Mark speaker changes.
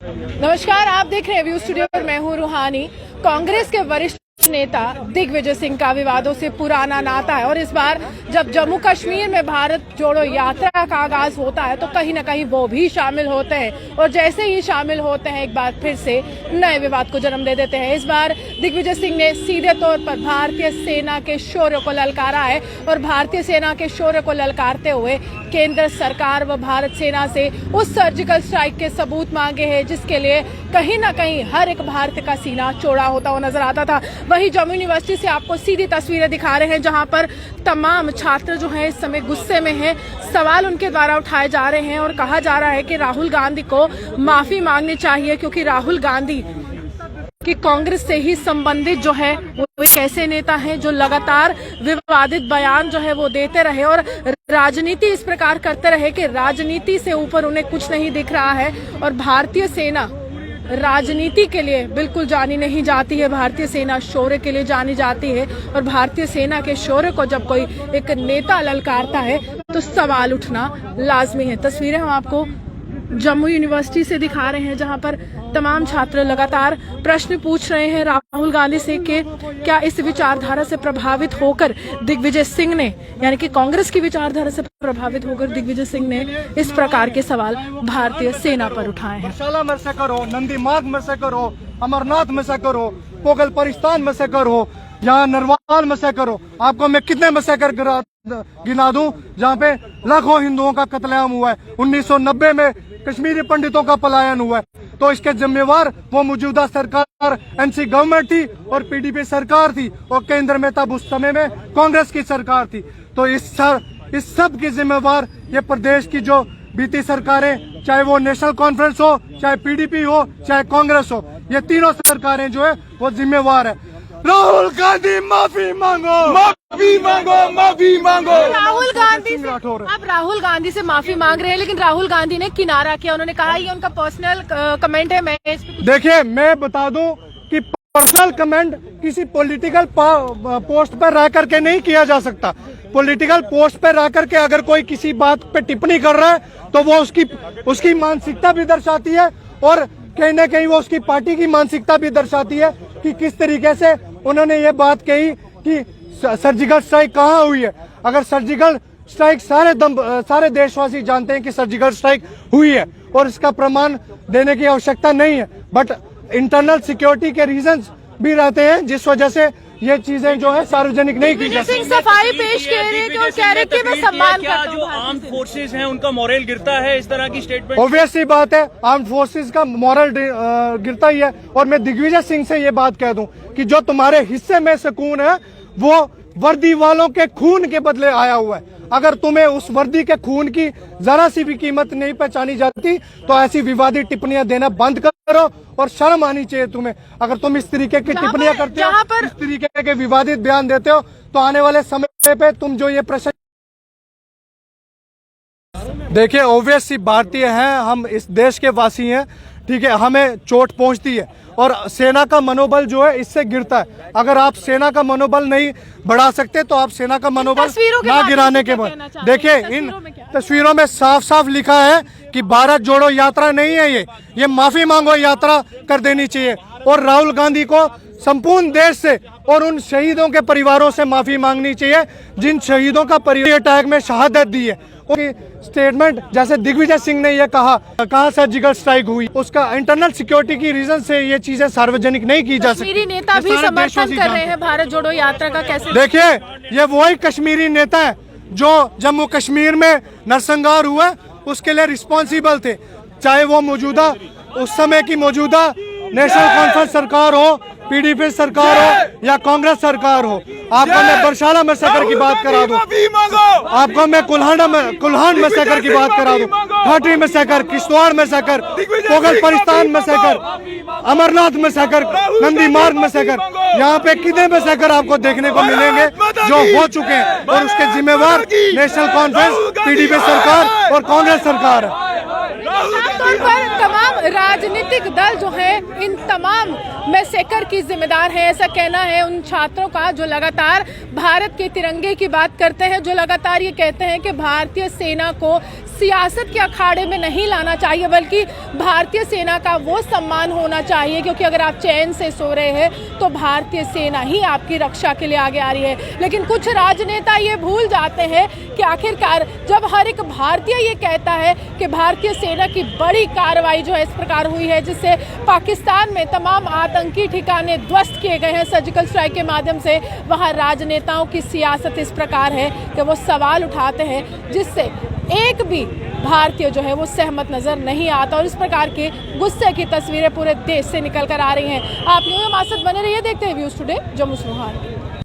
Speaker 1: नमस्कार, आप देख रहे हैं व्यू स्टूडियो और मैं हूं रूहानी। कांग्रेस के वरिष्ठ नेता दिग्विजय सिंह का विवादों से पुराना नाता है और इस बार जब जम्मू कश्मीर में भारत जोड़ो यात्रा का आगाज होता है तो कहीं न कहीं वो भी शामिल होते हैं और जैसे ही शामिल होते हैं एक बार फिर से नए विवाद को जन्म दे देते हैं। इस बार दिग्विजय सिंह ने सीधे तौर पर भारतीय सेना के शौर्य को ललकारा है और भारतीय सेना के शौर्य को ललकारते हुए केंद्र सरकार व भारत सेना से उस सर्जिकल स्ट्राइक के सबूत मांगे हैं जिसके लिए कहीं न कहीं हर एक भारतीय का सीना चौड़ा होता हुआ नजर आता था। वही जम्मू यूनिवर्सिटी से आपको सीधी तस्वीरें दिखा रहे हैं जहां पर तमाम छात्र जो हैं इस समय गुस्से में हैं। सवाल उनके द्वारा उठाए जा रहे हैं और कहा जा रहा है कि राहुल गांधी को माफी मांगनी चाहिए क्योंकि राहुल गांधी कि कांग्रेस से ही संबंधित जो है वो एक ऐसे नेता हैं जो लगातार विवादित बयान जो है वो देते रहे और राजनीति इस प्रकार करते रहे कि राजनीति से ऊपर उन्हें कुछ नहीं दिख रहा है और भारतीय सेना राजनीति के लिए बिल्कुल जानी नहीं जाती है। भारतीय सेना शौर्य के लिए जानी जाती है और भारतीय सेना के शौर्य को जब कोई एक नेता ललकारता है तो सवाल उठना लाजमी है। तस्वीरें हम आपको जम्मू यूनिवर्सिटी से दिखा रहे हैं जहां पर तमाम छात्र लगातार प्रश्न पूछ रहे हैं राहुल गांधी से कि क्या इस विचारधारा से प्रभावित होकर दिग्विजय सिंह ने यानी कि कांग्रेस की विचारधारा से प्रभावित होकर दिग्विजय सिंह ने इस प्रकार के सवाल भारतीय सेना पर उठाए हैं।
Speaker 2: शाला में से करो, नंदी मार्ग में से करो, अमरनाथ में से करो, पोगल परिस्तान में से करो, यहाँ नरवाल में से करो। आपको मैं कितने में से कर गिना दूं जहाँ पे लाखों हिंदुओं का कत्लेआम हुआ है। 1990 में कश्मीरी पंडितों का पलायन हुआ है तो इसके जिम्मेवार वो मौजूदा सरकार एनसी गवर्नमेंट थी और पीडीपी सरकार थी और केंद्र में तब उस समय में कांग्रेस की सरकार थी। तो इस सब की जिम्मेवार ये प्रदेश की जो बीती सरकारें, चाहे वो नेशनल कॉन्फ्रेंस हो, चाहे पीडीपी हो, चाहे कांग्रेस हो, ये तीनों सरकारें जो है वो जिम्मेवार है। राहुल गांधी माफी मांगो, माफी मांगो, माफी मांगो।
Speaker 1: राहुल गांधी अब राहुल गांधी से माफी मांग रहे हैं लेकिन राहुल गांधी ने किनारा किया। उन्होंने कहा ये उनका पर्सनल कमेंट है। मैं
Speaker 2: देखिए, मैं बता दूं कि पर्सनल कमेंट किसी पॉलिटिकल पोस्ट पर रह करके नहीं किया जा सकता। पॉलिटिकल पोस्ट पर रह करके अगर कोई किसी बात पे टिप्पणी कर रहा है तो वो उसकी मानसिकता भी दर्शाती है और कहीं न कहीं वो उसकी पार्टी की मानसिकता भी दर्शाती है कि किस तरीके से उन्होंने ये बात कही कि सर्जिकल स्ट्राइक कहाँ हुई है। अगर सर्जिकल स्ट्राइक सारे देशवासी जानते हैं कि सर्जिकल स्ट्राइक हुई है और इसका प्रमाण देने की आवश्यकता नहीं है, बट इंटरनल सिक्योरिटी के रीजंस भी रहते हैं जिस वजह से ये चीजें जो है सार्वजनिक नहीं की जा सकती।
Speaker 1: सफाई पेश कह रहे कि मैं सम्मान करता हूं।
Speaker 3: जो आर्म्ड फोर्सेस हैं उनका मॉरल गिरता है इस तरह की स्टेटमेंट।
Speaker 2: ऑब्वियस सी बात है, आर्म्ड फोर्सेस का मॉरल गिरता ही है। और मैं दिग्विजय सिंह से ये बात कह दूं कि जो तुम्हारे हिस्से में सुकून है वो वर्दी वालों के खून के बदले आया हुआ है। अगर तुम्हें उस वर्दी के खून की जरा सी भी कीमत नहीं पहचानी जाती तो ऐसी विवादित टिप्पणियां देना बंद करो और शर्म आनी चाहिए तुम्हें। अगर तुम इस तरीके की टिप्पणियां करते हो, इस तरीके के विवादित बयान देते हो तो आने वाले समय पे तुम जो ये प्रश्न देखिए, ऑब्वियस सी भारतीय हैं, हम इस देश के वासी हैं, ठीक है, हमें चोट पहुंचती है और सेना का मनोबल जो है इससे गिरता है। अगर आप सेना का मनोबल नहीं बढ़ा सकते तो आप सेना का मनोबल ना गिराने के बाद देखिए, इन तस्वीरों में साफ साफ लिखा है कि भारत जोड़ो यात्रा नहीं है, ये माफी मांगो यात्रा कर देनी चाहिए और राहुल गांधी को संपूर्ण देश से और उन शहीदों के परिवारों से माफी मांगनी चाहिए जिन शहीदों का परिवार अटैक में शहादत दी है। स्टेटमेंट जैसे दिग्विजय सिंह ने यह कहा सर्जिकल स्ट्राइक हुई, उसका इंटरनल सिक्योरिटी की रीजन से ये चीजें सार्वजनिक नहीं की जा सकती।
Speaker 1: कश्मीरी नेता भी समर्थन कर रहे हैं भारत जोड़ो यात्रा का। कैसे
Speaker 2: देखिए, ये वही कश्मीरी नेता है जो जम्मू कश्मीर में नरसंहार हुआ उसके लिए रिस्पॉन्सिबल थे, चाहे वो मौजूदा उस समय की मौजूदा नेशनल कॉन्फ्रेंस सरकार हो, पीडीपी सरकार हो या कांग्रेस सरकार हो। आपको मैं बरशाला में सकर की बात करा दूं, आपको मैं कुल्हान में सकर की बात करा दूं, घाटी में सकर, किश्तवाड़ में सकर, पोगल परिस्तान में सकर, अमरनाथ में सकर, नंदी मार्ग में सकर, यहाँ पे कितने में सकर आपको देखने को मिलेंगे जो हो चुके हैं और उसके जिम्मेवार नेशनल कॉन्फ्रेंस, पीडीपी सरकार और कांग्रेस सरकार है।
Speaker 1: आमतौर पर तमाम राजनीतिक दल जो है इन तमाम मैसेकर की जिम्मेदार है, ऐसा कहना है उन छात्रों का जो लगातार भारत के तिरंगे की बात करते हैं, जो लगातार ये कहते हैं कि भारतीय सेना को सियासत के अखाड़े में नहीं लाना चाहिए, बल्कि भारतीय सेना का वो सम्मान होना चाहिए, क्योंकि अगर आप चैन से सो रहे हैं तो भारतीय सेना ही आपकी रक्षा के लिए आगे आ रही है। लेकिन कुछ राजनेता ये भूल जाते हैं कि आखिरकार जब हर एक भारतीय ये कहता है कि भारतीय सेना की बड़ी कार्रवाई जो है इस प्रकार हुई है, जिससे पाकिस्तान में तमाम आतंकी ठिकाने ध्वस्त किए गए हैं सर्जिकल स्ट्राइक के माध्यम से, वहाँ राजनेताओं की सियासत इस प्रकार है कि वो सवाल उठाते हैं जिससे एक भी भारतीय जो है वो सहमत नजर नहीं आता, और इस प्रकार के गुस्से की तस्वीरें पूरे देश से निकल कर आ रही हैं। आप न्यू हमारे साथ बने रहिए, देखते हैं व्यूज टुडे जम्मू से।